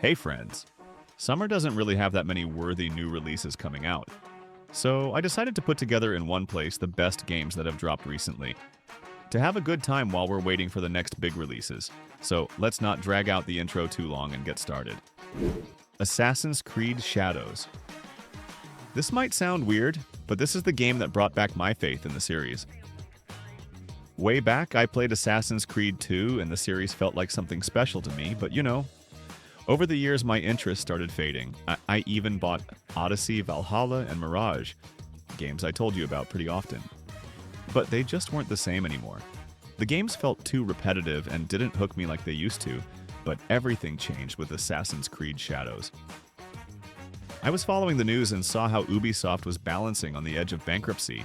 Hey friends, summer doesn't really have that many worthy new releases coming out. So I decided to put together in one place the best games that have dropped recently, to have a good time while we're waiting for the next big releases. So let's not drag out the intro too long and get started. Assassin's Creed Shadows. This might sound weird, but this is the game that brought back my faith in the series. Way back, I played Assassin's Creed 2 and the series felt like something special to me, but over the years my interest started fading. I even bought Odyssey, Valhalla, and Mirage, games I told you about pretty often. But they just weren't the same anymore. The games felt too repetitive and didn't hook me like they used to, but everything changed with Assassin's Creed Shadows. I was following the news and saw how Ubisoft was balancing on the edge of bankruptcy.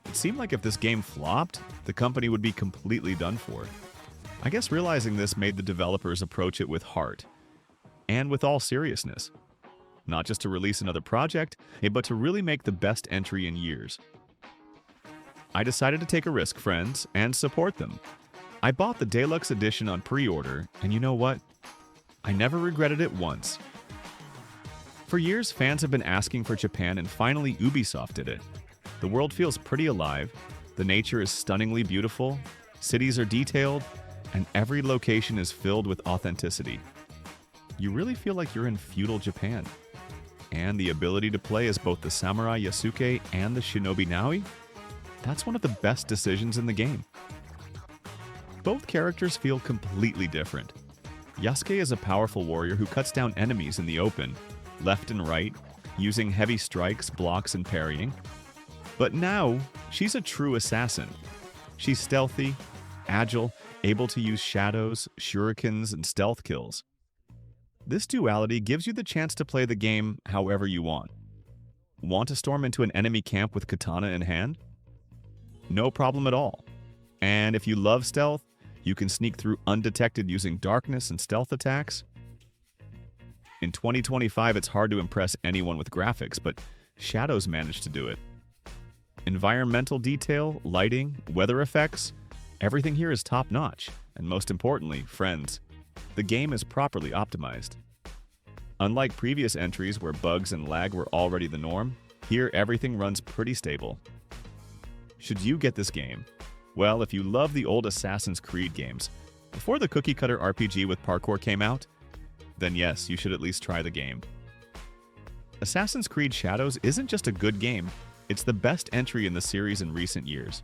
It seemed like if this game flopped, the company would be completely done for. I guess realizing this made the developers approach it with heart, and with all seriousness. Not just to release another project, but to really make the best entry in years. I decided to take a risk, friends, and support them. I bought the Deluxe Edition on pre-order, and you know what? I never regretted it once. For years, fans have been asking for Japan, and finally Ubisoft did it. The world feels pretty alive, the nature is stunningly beautiful, cities are detailed, and every location is filled with authenticity. You really feel like you're in feudal Japan. And the ability to play as both the Samurai Yasuke and the Shinobi Naoi? That's one of the best decisions in the game. Both characters feel completely different. Yasuke is a powerful warrior who cuts down enemies in the open, left and right, using heavy strikes, blocks, and parrying. But now, she's a true assassin. She's stealthy, agile, able to use shadows, shurikens, and stealth kills. This duality gives you the chance to play the game however you want. Want to storm into an enemy camp with katana in hand? No problem at all. And if you love stealth, you can sneak through undetected using darkness and stealth attacks. In 2025, it's hard to impress anyone with graphics, but Shadows managed to do it. Environmental detail, lighting, weather effects, everything here is top-notch. And most importantly, friends, the game is properly optimized. Unlike previous entries where bugs and lag were already the norm, here everything runs pretty stable. Should you get this game? Well, if you love the old Assassin's Creed games, before the cookie-cutter RPG with parkour came out, then yes, you should at least try the game. Assassin's Creed Shadows isn't just a good game, it's the best entry in the series in recent years.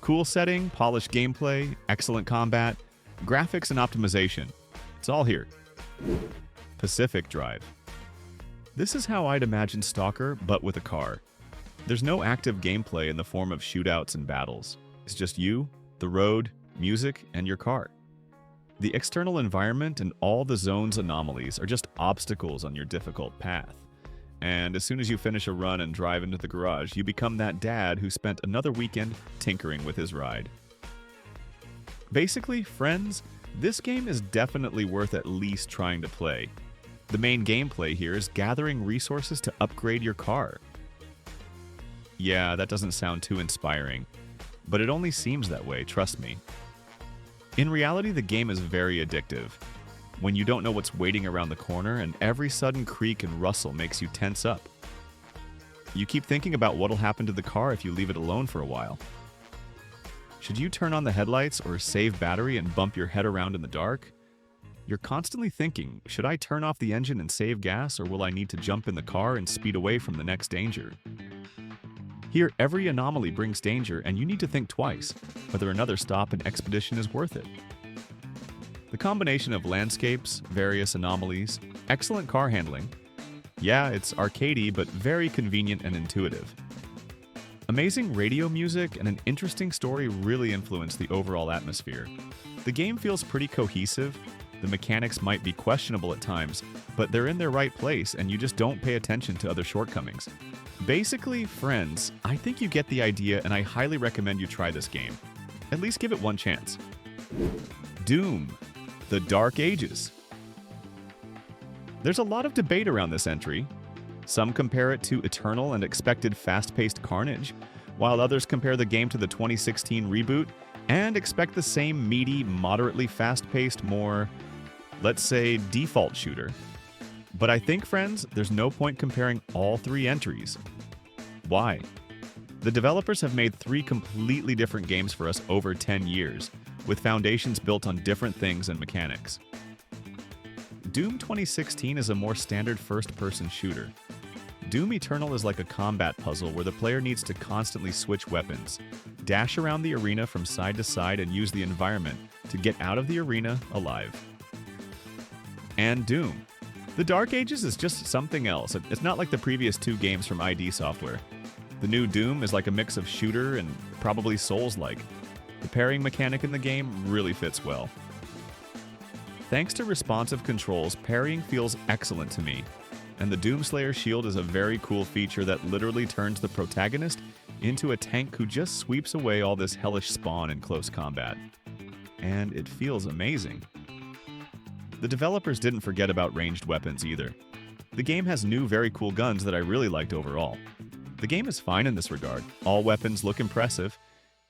Cool setting, polished gameplay, excellent combat, graphics and optimization. It's all here. Pacific Drive. This is how I'd imagine Stalker, but with a car. There's no active gameplay in the form of shootouts and battles. It's just you, the road, music, and your car. The external environment and all the zone's anomalies are just obstacles on your difficult path. And as soon as you finish a run and drive into the garage, you become that dad who spent another weekend tinkering with his ride. Basically, friends, this game is definitely worth at least trying to play. The main gameplay here is gathering resources to upgrade your car. Yeah, that doesn't sound too inspiring, but it only seems that way, trust me. In reality, the game is very addictive. When you don't know what's waiting around the corner and every sudden creak and rustle makes you tense up. You keep thinking about what'll happen to the car if you leave it alone for a while. Should you turn on the headlights or save battery and bump your head around in the dark? You're constantly thinking, should I turn off the engine and save gas, or will I need to jump in the car and speed away from the next danger? Here, every anomaly brings danger, and you need to think twice whether another stop and expedition is worth it. The combination of landscapes, various anomalies, excellent car handling. Yeah, it's arcadey, but very convenient and intuitive. Amazing radio music and an interesting story really influence the overall atmosphere. The game feels pretty cohesive. The mechanics might be questionable at times, but they're in their right place and you just don't pay attention to other shortcomings. Basically, friends, I think you get the idea and I highly recommend you try this game. At least give it one chance. Doom, The Dark Ages. There's a lot of debate around this entry. Some compare it to eternal and expected fast-paced carnage, while others compare the game to the 2016 reboot and expect the same meaty, moderately fast-paced, more let's say, default shooter. But I think, friends, there's no point comparing all three entries. Why? The developers have made three completely different games for us over 10 years, with foundations built on different things and mechanics. Doom 2016 is a more standard first-person shooter. Doom Eternal is like a combat puzzle where the player needs to constantly switch weapons, dash around the arena from side to side, and use the environment to get out of the arena alive. And Doom. The Dark Ages is just something else. It's not like the previous two games from ID Software. The new Doom is like a mix of shooter and probably Souls-like. The parrying mechanic in the game really fits well. Thanks to responsive controls, parrying feels excellent to me, and the Doomslayer shield is a very cool feature that literally turns the protagonist into a tank who just sweeps away all this hellish spawn in close combat. And it feels amazing. The developers didn't forget about ranged weapons either. The game has new very cool guns that I really liked overall. The game is fine in this regard. All weapons look impressive,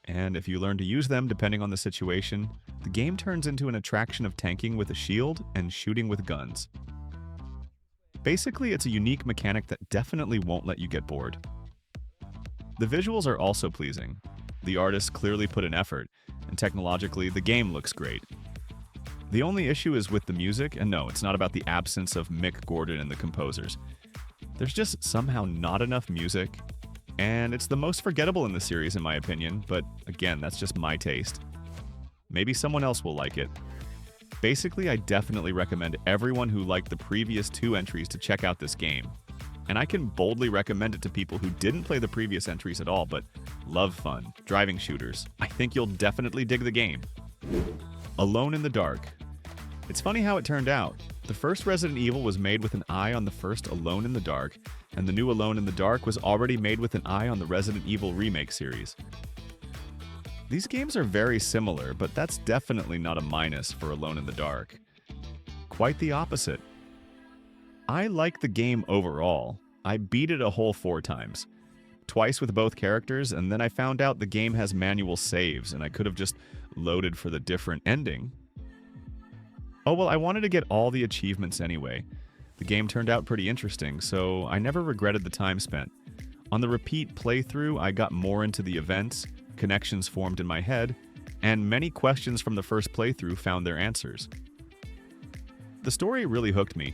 and if you learn to use them depending on the situation, the game turns into an attraction of tanking with a shield and shooting with guns. Basically, it's a unique mechanic that definitely won't let you get bored. The visuals are also pleasing. The artists clearly put an effort, and technologically, the game looks great. The only issue is with the music, and no, it's not about the absence of Mick Gordon and the composers. There's just somehow not enough music, and it's the most forgettable in the series in my opinion, but again, that's just my taste. Maybe someone else will like it. Basically, I definitely recommend everyone who liked the previous two entries to check out this game. And I can boldly recommend it to people who didn't play the previous entries at all, but love fun, driving shooters. I think you'll definitely dig the game. Alone in the Dark. It's funny how it turned out. The first Resident Evil was made with an eye on the first Alone in the Dark, and the new Alone in the Dark was already made with an eye on the Resident Evil remake series. These games are very similar, but that's definitely not a minus for Alone in the Dark. Quite the opposite. I like the game overall. I beat it a whole 4 times. Twice with both characters, and then I found out the game has manual saves, and I could have just loaded for the different ending. Oh well, I wanted to get all the achievements anyway. The game turned out pretty interesting, so I never regretted the time spent. On the repeat playthrough, I got more into the events, connections formed in my head, and many questions from the first playthrough found their answers. The story really hooked me.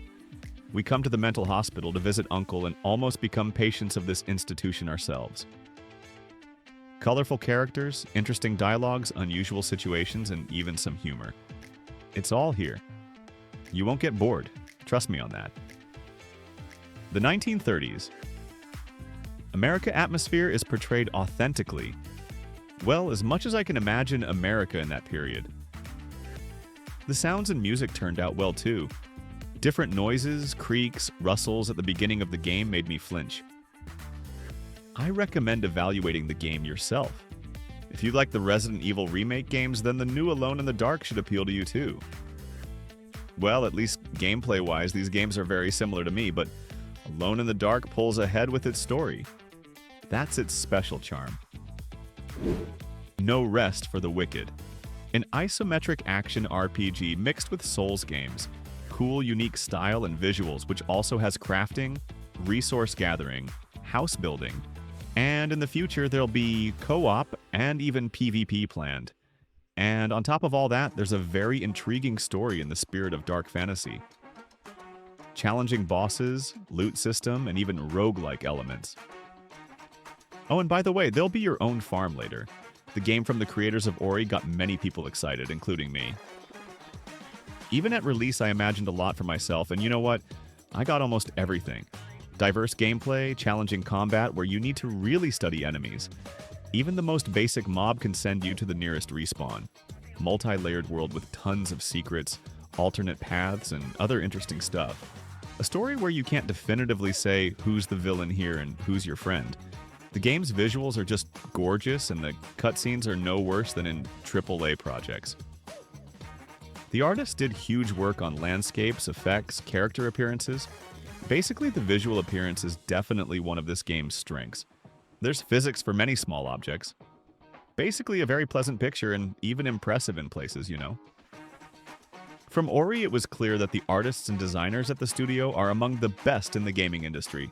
We come to the mental hospital to visit Uncle and almost become patients of this institution ourselves. Colorful characters, interesting dialogues, unusual situations, and even some humor. It's all here. You won't get bored. Trust me on that. The 1930s. America atmosphere is portrayed authentically. Well, as much as I can imagine America in that period. The sounds and music turned out well too. Different noises, creaks, rustles at the beginning of the game made me flinch. I recommend evaluating the game yourself. If you like the Resident Evil remake games, then the new Alone in the Dark should appeal to you too. Well, at least gameplay-wise, these games are very similar to me, but Alone in the Dark pulls ahead with its story. That's its special charm. No Rest for the Wicked. An isometric action RPG mixed with Souls games. Cool, unique style and visuals, which also has crafting, resource gathering, house building, and in the future there'll be co-op and even PvP planned. And on top of all that, there's a very intriguing story in the spirit of dark fantasy. Challenging bosses, loot system, and even roguelike elements. Oh, and by the way, there'll be your own farm later. The game from the creators of Ori got many people excited, including me. Even at release, I imagined a lot for myself, and you know what? I got almost everything. Diverse gameplay, challenging combat where you need to really study enemies. Even the most basic mob can send you to the nearest respawn. Multi-layered world with tons of secrets, alternate paths, and other interesting stuff. A story where you can't definitively say who's the villain here and who's your friend. The game's visuals are just gorgeous, and the cutscenes are no worse than in AAA projects. The artists did huge work on landscapes, effects, character appearances. Basically, the visual appearance is definitely one of this game's strengths. There's physics for many small objects. Basically, a very pleasant picture and even impressive in places, you know. From Ori, it was clear that the artists and designers at the studio are among the best in the gaming industry.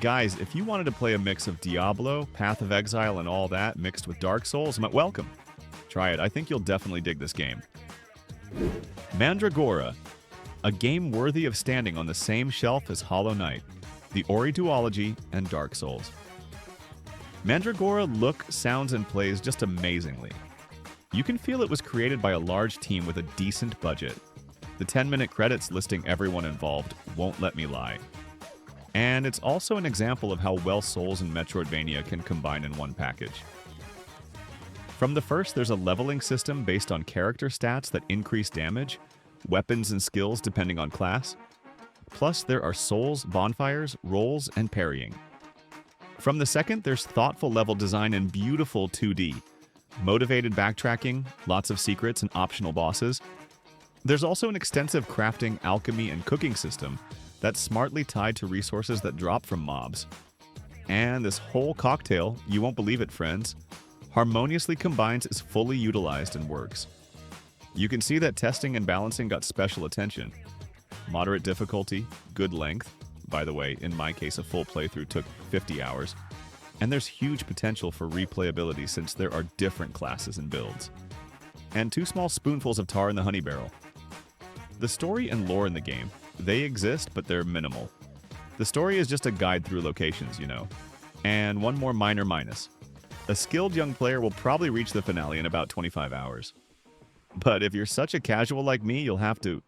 Guys, if you wanted to play a mix of Diablo, Path of Exile, and all that mixed with Dark Souls, welcome. Try it. I think you'll definitely dig this game. Mandragora, a game worthy of standing on the same shelf as Hollow Knight, the Ori duology, and Dark Souls. Mandragora looks, sounds, and plays just amazingly. You can feel it was created by a large team with a decent budget. The 10-minute credits listing everyone involved won't let me lie. And it's also an example of how well Souls and Metroidvania can combine in one package. From the first, there's a leveling system based on character stats that increase damage, weapons and skills depending on class. Plus, there are souls, bonfires, rolls, and parrying. From the second, there's thoughtful level design and beautiful 2D. Motivated backtracking, lots of secrets, and optional bosses. There's also an extensive crafting, alchemy, and cooking system that's smartly tied to resources that drop from mobs. And this whole cocktail, you won't believe it, friends, harmoniously combines, is fully utilized, and works. You can see that testing and balancing got special attention. Moderate difficulty, good length. By the way, in my case, a full playthrough took 50 hours. And there's huge potential for replayability since there are different classes and builds. And 2 small spoonfuls of tar in the honey barrel. The story and lore in the game, they exist, but they're minimal. The story is just a guide through locations, you know. And one more minor minus. A skilled young player will probably reach the finale in about 25 hours. But if you're such a casual like me, you'll have to...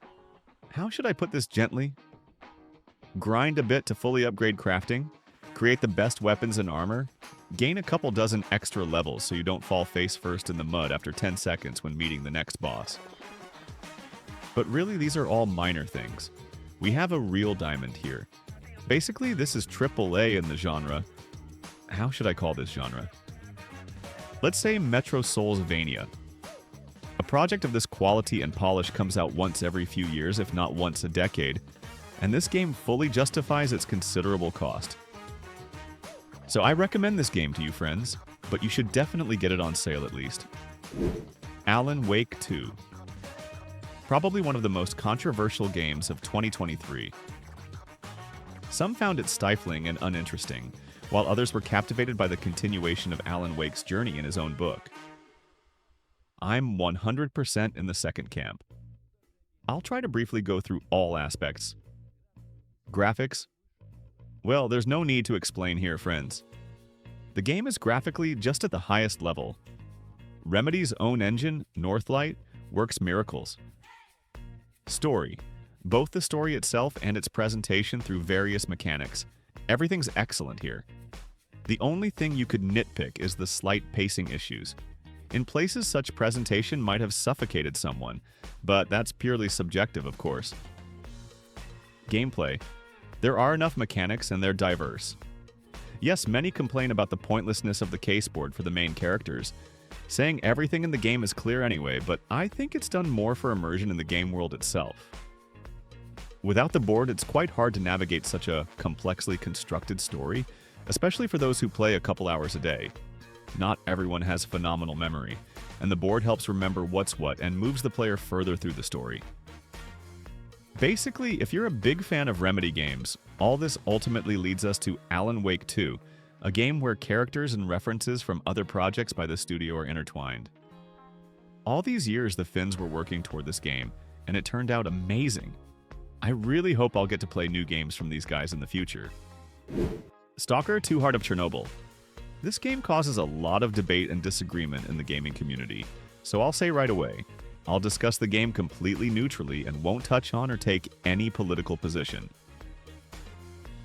How should I put this gently? Grind a bit to fully upgrade crafting, create the best weapons and armor, gain a couple dozen extra levels so you don't fall face first in the mud after 10 seconds when meeting the next boss. But really, these are all minor things. We have a real diamond here. Basically, this is AAA in the genre. How should I call this genre? Let's say Metro Soulsvania. A project of this quality and polish comes out once every few years, if not once a decade, and this game fully justifies its considerable cost. So I recommend this game to you, friends, but you should definitely get it on sale at least. Alan Wake 2. Probably one of the most controversial games of 2023. Some found it stifling and uninteresting, while others were captivated by the continuation of Alan Wake's journey in his own book. I'm 100% in the second camp. I'll try to briefly go through all aspects. Graphics? Well, there's no need to explain here, friends. The game is graphically just at the highest level. Remedy's own engine, Northlight, works miracles. Story. Both the story itself and its presentation through various mechanics. Everything's excellent here. The only thing you could nitpick is the slight pacing issues. In places, such presentation might have suffocated someone, but that's purely subjective, of course. Gameplay. There are enough mechanics and they're diverse. Yes, many complain about the pointlessness of the caseboard for the main characters, saying everything in the game is clear anyway, but I think it's done more for immersion in the game world itself. Without the board, it's quite hard to navigate such a complexly constructed story, especially for those who play a couple hours a day. Not everyone has phenomenal memory, and the board helps remember what's what and moves the player further through the story. Basically, if you're a big fan of Remedy games, all this ultimately leads us to Alan Wake 2, a game where characters and references from other projects by the studio are intertwined. All these years the Finns were working toward this game, and it turned out amazing. I really hope I'll get to play new games from these guys in the future. Stalker 2 Heart of Chernobyl. This game causes a lot of debate and disagreement in the gaming community, so I'll say right away, I'll discuss the game completely neutrally and won't touch on or take any political position.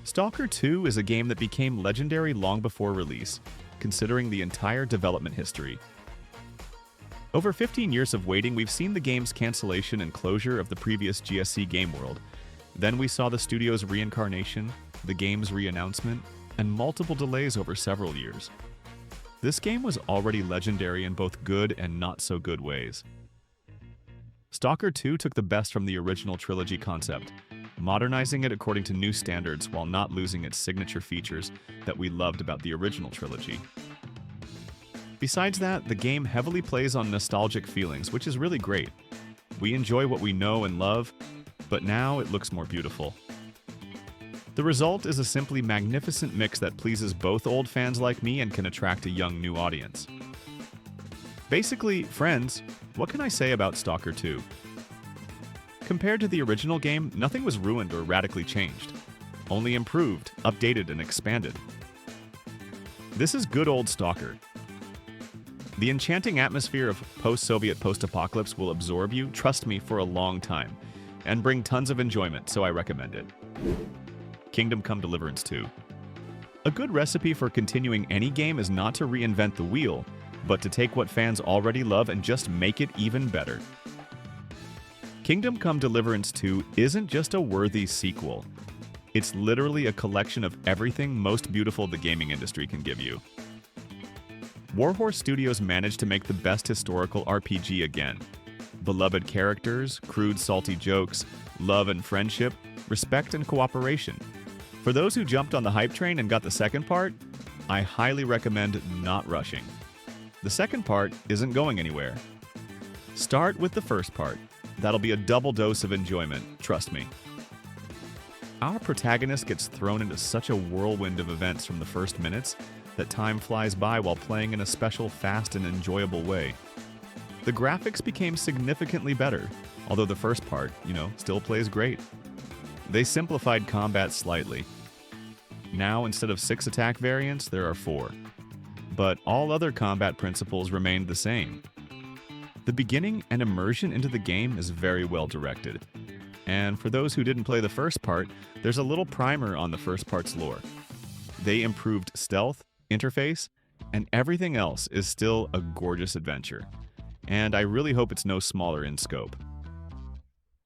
Stalker 2 is a game that became legendary long before release, considering the entire development history. Over 15 years of waiting, we've seen the game's cancellation and closure of the previous GSC game world. Then we saw the studio's reincarnation, the game's reannouncement, and multiple delays over several years. This game was already legendary in both good and not so good ways. Stalker 2 took the best from the original trilogy concept, modernizing it according to new standards while not losing its signature features that we loved about the original trilogy. Besides that, the game heavily plays on nostalgic feelings, which is really great. We enjoy what we know and love, but now it looks more beautiful. The result is a simply magnificent mix that pleases both old fans like me and can attract a young new audience. Basically, friends, what can I say about Stalker 2? Compared to the original game, nothing was ruined or radically changed, only improved, updated, and expanded. This is good old Stalker. The enchanting atmosphere of post-Soviet post-apocalypse will absorb you, trust me, for a long time, and bring tons of enjoyment, so I recommend it. Kingdom Come Deliverance 2. A good recipe for continuing any game is not to reinvent the wheel, but to take what fans already love and just make it even better. Kingdom Come Deliverance 2 isn't just a worthy sequel. It's literally a collection of everything most beautiful the gaming industry can give you. Warhorse Studios managed to make the best historical RPG again. Beloved characters, crude salty jokes, love and friendship, respect and cooperation. For those who jumped on the hype train and got the second part, I highly recommend not rushing. The second part isn't going anywhere. Start with the first part. That'll be a double dose of enjoyment, trust me. Our protagonist gets thrown into such a whirlwind of events from the first minutes that time flies by while playing in a special, fast, and enjoyable way. The graphics became significantly better, although the first part, still plays great. They simplified combat slightly. Now, instead of 6 attack variants, there are 4. But all other combat principles remained the same. The beginning and immersion into the game is very well directed. And for those who didn't play the first part, there's a little primer on the first part's lore. They improved stealth, interface, and everything else is still a gorgeous adventure. And I really hope it's no smaller in scope.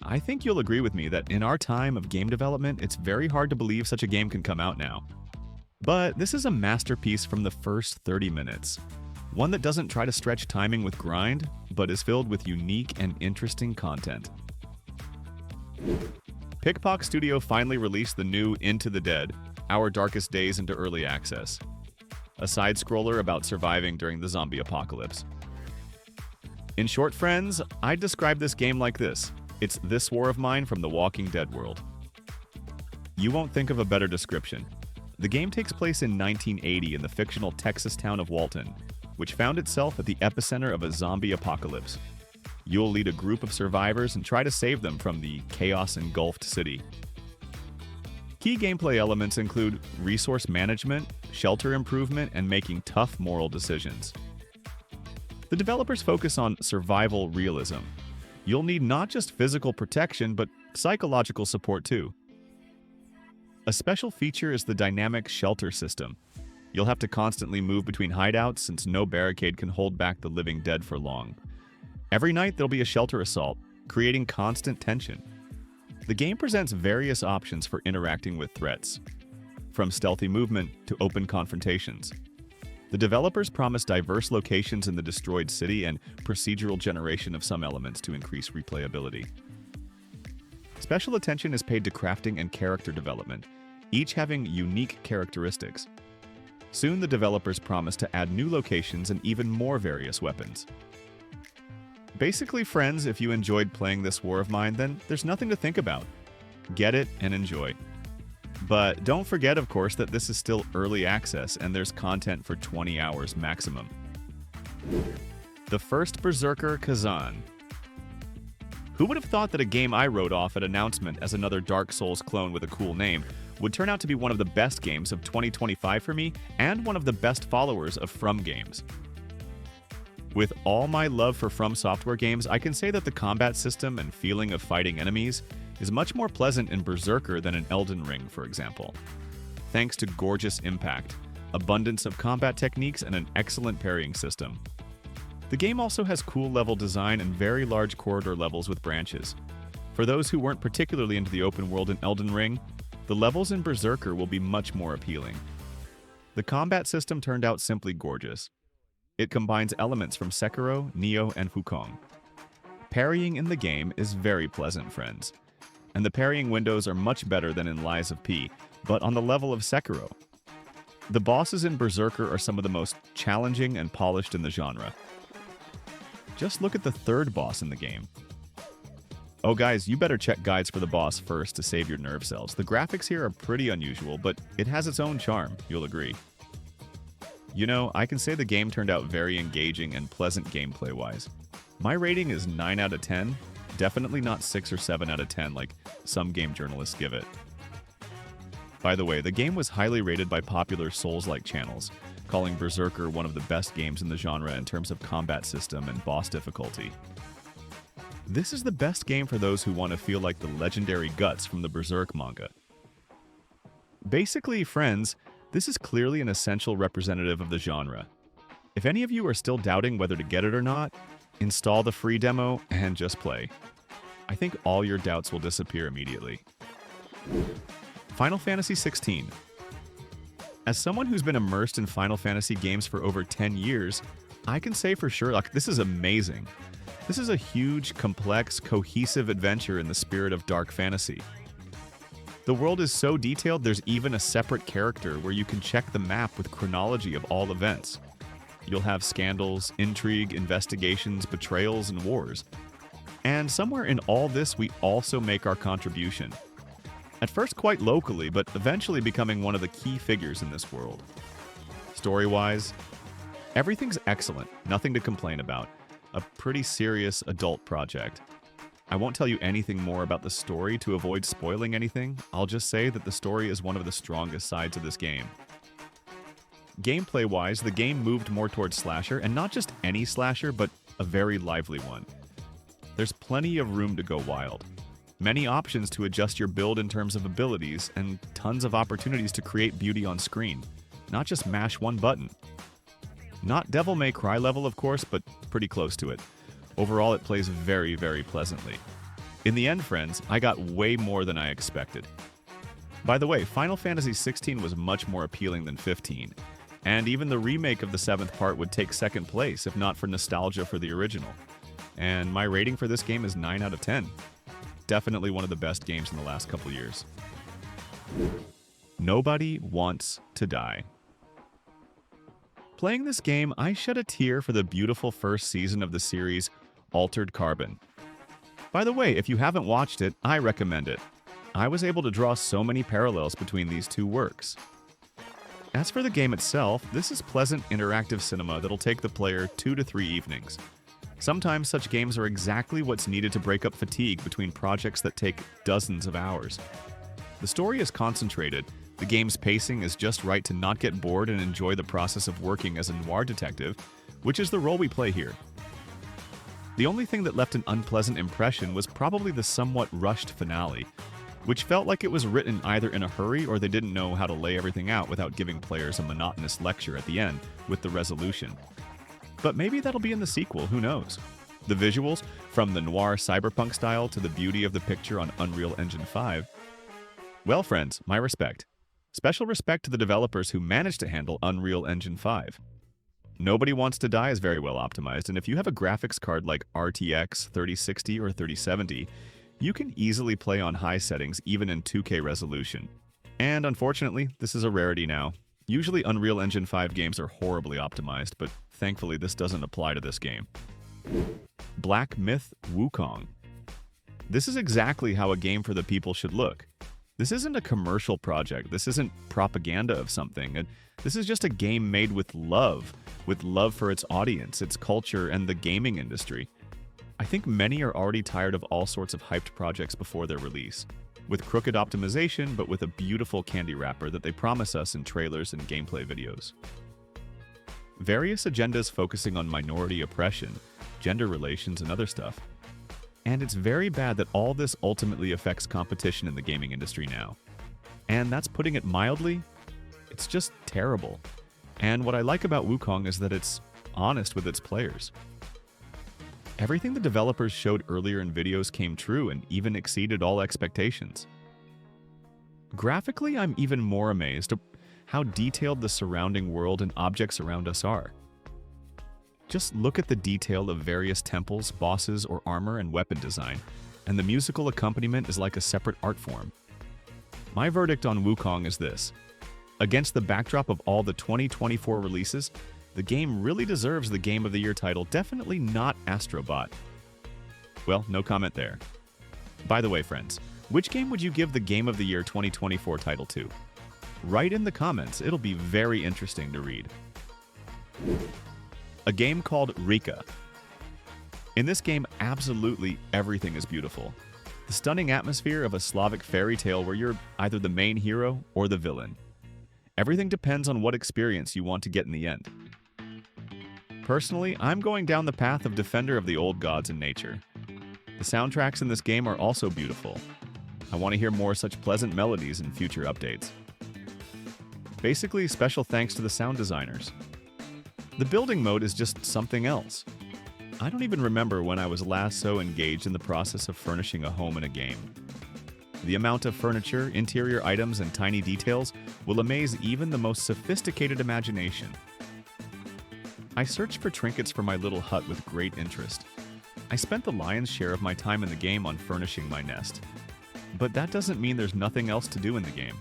I think you'll agree with me that in our time of game development, it's very hard to believe such a game can come out now. But this is a masterpiece from the first 30 minutes. One that doesn't try to stretch timing with grind, but is filled with unique and interesting content. Pickpock Studio finally released the new Into the Dead, Our Darkest Days into early access. A side-scroller about surviving during the zombie apocalypse. In short, friends, I'd describe this game like this. It's This War of Mine from the Walking Dead world. You won't think of a better description. The game takes place in 1980 in the fictional Texas town of Walton, which found itself at the epicenter of a zombie apocalypse. You'll lead a group of survivors and try to save them from the chaos-engulfed city. Key gameplay elements include resource management, shelter improvement, and making tough moral decisions. The developers focus on survival realism. You'll need not just physical protection, but psychological support too. A special feature is the dynamic shelter system. You'll have to constantly move between hideouts since no barricade can hold back the living dead for long. Every night there'll be a shelter assault, creating constant tension. The game presents various options for interacting with threats, from stealthy movement to open confrontations. The developers promise diverse locations in the destroyed city and procedural generation of some elements to increase replayability. Special attention is paid to crafting and character development, each having unique characteristics. Soon the developers promise to add new locations and even more various weapons. Basically, friends, if you enjoyed playing this War of Mine, then there's nothing to think about. Get it and enjoy. But don't forget, of course, that this is still early access and there's content for 20 hours maximum. The first Berserker, Kazan. Who would have thought that a game I wrote off at announcement as another Dark Souls clone with a cool name would turn out to be one of the best games of 2025 for me and one of the best followers of From games. With all my love for From Software games, I can say that the combat system and feeling of fighting enemies is much more pleasant in Berserker than in Elden Ring, for example. Thanks to gorgeous impact, abundance of combat techniques, and an excellent parrying system. The game also has cool level design and very large corridor levels with branches. For those who weren't particularly into the open world in Elden Ring, the levels in Berserker will be much more appealing. The combat system turned out simply gorgeous. It combines elements from Sekiro, Nioh, and Wukong. Parrying in the game is very pleasant, friends. And the parrying windows are much better than in Lies of P, but on the level of Sekiro. The bosses in Berserker are some of the most challenging and polished in the genre. Just look at the third boss in the game. Oh guys, you better check guides for the boss first to save your nerve cells. The graphics here are pretty unusual, but it has its own charm, you'll agree. You know, I can say the game turned out very engaging and pleasant gameplay-wise. My rating is 9 out of 10, definitely not 6 or 7 out of 10 like some game journalists give it. By the way, the game was highly rated by popular Souls-like channels, calling Berserker one of the best games in the genre in terms of combat system and boss difficulty. This is the best game for those who want to feel like the legendary Guts from the Berserk manga. Basically, friends, this is clearly an essential representative of the genre. If any of you are still doubting whether to get it or not, install the free demo and just play. I think all your doubts will disappear immediately. Final Fantasy XVI. As someone who's been immersed in Final Fantasy games for over 10 years, I can say for sure, like, this is amazing. This is a huge, complex, cohesive adventure in the spirit of dark fantasy. The world is so detailed, there's even a separate character where you can check the map with chronology of all events. You'll have scandals, intrigue, investigations, betrayals, and wars. And somewhere in all this, we also make our contribution. At first quite locally, but eventually becoming one of the key figures in this world. Story-wise, everything's excellent, nothing to complain about. A pretty serious adult project. I won't tell you anything more about the story to avoid spoiling anything. I'll just say that the story is one of the strongest sides of this game. Gameplay-wise, the game moved more towards slasher, and not just any slasher, but a very lively one. There's plenty of room to go wild. Many options to adjust your build in terms of abilities, and tons of opportunities to create beauty on screen. Not just mash one button. Not Devil May Cry level, of course, but pretty close to it. Overall, it plays very, very pleasantly. In the end, friends, I got way more than I expected. By the way, Final Fantasy XVI was much more appealing than 15, and even the remake of the 7th part would take second place if not for nostalgia for the original. And my rating for this game is 9 out of 10. Definitely one of the best games in the last couple years. Nobody Wants to Die. Playing this game, I shed a tear for the beautiful first season of the series, Altered Carbon. By the way, if you haven't watched it, I recommend it. I was able to draw so many parallels between these two works. As for the game itself, this is pleasant interactive cinema that'll take the player 2 to 3 evenings. Sometimes such games are exactly what's needed to break up fatigue between projects that take dozens of hours. The story is concentrated, the game's pacing is just right to not get bored and enjoy the process of working as a noir detective, which is the role we play here. The only thing that left an unpleasant impression was probably the somewhat rushed finale, which felt like it was written either in a hurry or they didn't know how to lay everything out without giving players a monotonous lecture at the end with the resolution. But maybe that'll be in the sequel, who knows? The visuals, from the noir cyberpunk style to the beauty of the picture on Unreal Engine 5. Well, friends, my respect. Special respect to the developers who managed to handle Unreal Engine 5. Nobody Wants to Die is very well optimized, and if you have a graphics card like RTX 3060 or 3070, you can easily play on high settings even in 2K resolution. And unfortunately, this is a rarity now. Usually Unreal Engine 5 games are horribly optimized, but thankfully this doesn't apply to this game. Black Myth: Wukong. This is exactly how a game for the people should look. This isn't a commercial project, this isn't propaganda of something, this is just a game made with love for its audience, its culture, and the gaming industry. I think many are already tired of all sorts of hyped projects before their release, with crooked optimization but with a beautiful candy wrapper that they promise us in trailers and gameplay videos. Various agendas focusing on minority oppression, gender relations, and other stuff. And it's very bad that all this ultimately affects competition in the gaming industry now. And that's putting it mildly. It's just terrible. And what I like about Wukong is that it's honest with its players. Everything the developers showed earlier in videos came true and even exceeded all expectations. Graphically, I'm even more amazed at how detailed the surrounding world and objects around us are. Just look at the detail of various temples, bosses, or armor and weapon design, and the musical accompaniment is like a separate art form. My verdict on Wukong is this. Against the backdrop of all the 2024 releases, the game really deserves the Game of the Year title, definitely not Astrobot. Well, no comment there. By the way, friends, which game would you give the Game of the Year 2024 title to? Write in the comments, it'll be very interesting to read. A game called Reka. In this game, absolutely everything is beautiful. The stunning atmosphere of a Slavic fairy tale where you're either the main hero or the villain. Everything depends on what experience you want to get in the end. Personally, I'm going down the path of Defender of the Old Gods in Nature. The soundtracks in this game are also beautiful. I want to hear more such pleasant melodies in future updates. Basically, special thanks to the sound designers. The building mode is just something else. I don't even remember when I was last so engaged in the process of furnishing a home in a game. The amount of furniture, interior items, and tiny details will amaze even the most sophisticated imagination. I searched for trinkets for my little hut with great interest. I spent the lion's share of my time in the game on furnishing my nest. But that doesn't mean there's nothing else to do in the game.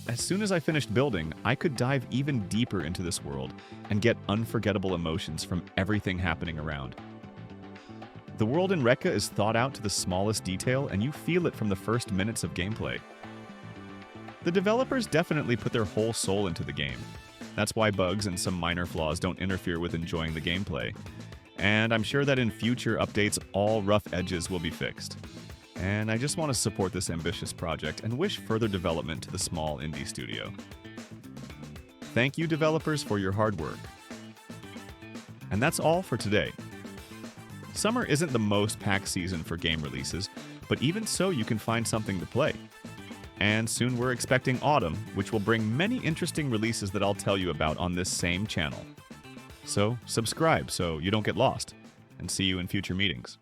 As soon as I finished building, I could dive even deeper into this world and get unforgettable emotions from everything happening around. The world in Reka is thought out to the smallest detail, and you feel it from the first minutes of gameplay. The developers definitely put their whole soul into the game. That's why bugs and some minor flaws don't interfere with enjoying the gameplay. And I'm sure that in future updates, all rough edges will be fixed. And I just want to support this ambitious project and wish further development to the small indie studio. Thank you, developers, for your hard work. And that's all for today. Summer isn't the most packed season for game releases, but even so, you can find something to play. And soon we're expecting autumn, which will bring many interesting releases that I'll tell you about on this same channel. So subscribe so you don't get lost, and see you in future meetings.